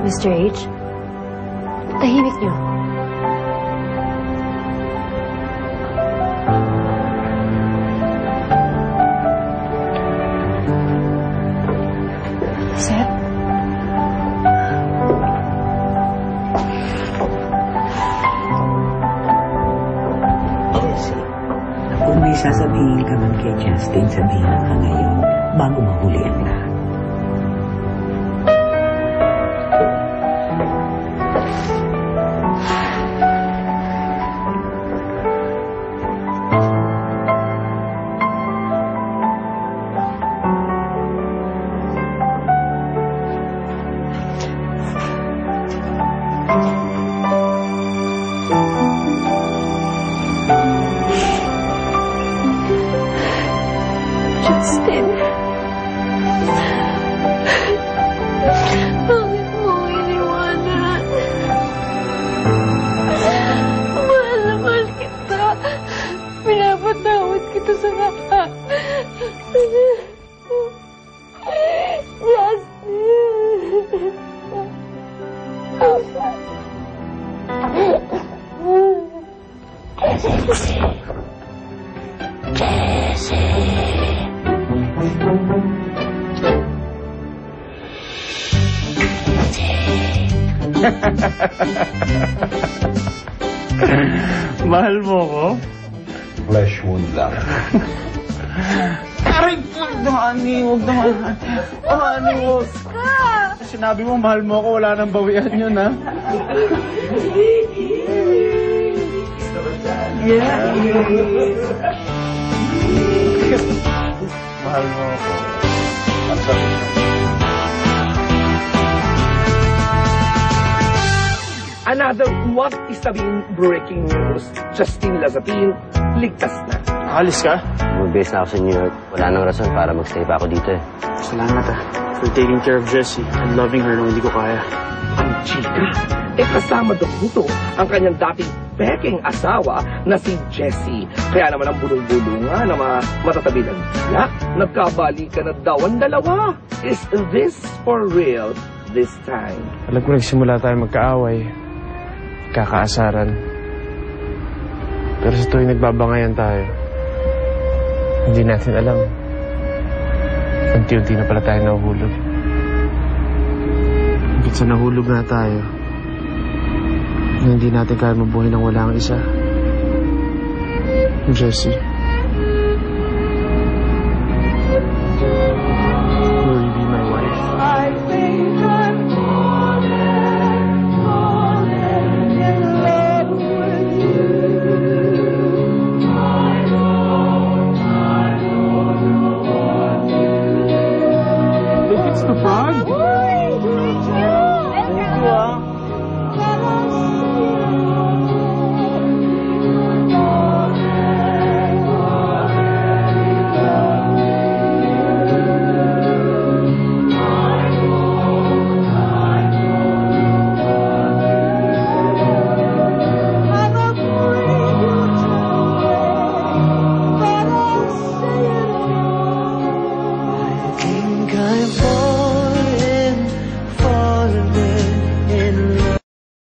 Mr. H, tahimik niyo. Seth? Jessie, kung may sasabihin ka man kay Justin, sabihin ka ngayon bago mahuli ang lahat. Justin. Bakit mo ako iniwanan? Mahal na mahal kita. Pinapatawad kita sa lahat. Justin. Mahal mo ko? Flesh wound lang. Aray, huwag naman, huwag naman. Huwag. Sinabi mo, mahal mo ko, wala nang bawian yun, ha? Yeah. Mahal mo ko. Another what is sabihin breaking news. Justin Lazapin, ligtas na. Alis ka? Bumabase na ako sa New York. Wala nang rason para magstay pa ako dito eh. Salamat for taking care of Jessie and loving her nung hindi ko kaya. Ang chika, kasama doon nito ang kanyang dating peking asawa na si Jessie. Kaya naman ang bulong-bulungan na matatabi ng tiyak, nagkabalikan na daw ang dalawa. Is this for real this time? Alam ko nagsimula tayo magkaaway. Kakaasaran. Pero sa tuwing nagbabangayan tayo, hindi natin alam. Unti-unti na pala tayo nahuhulog. Hanggang sa nahulog na tayo, hindi natin kaya mabuhay nang wala ang isa. Jessie.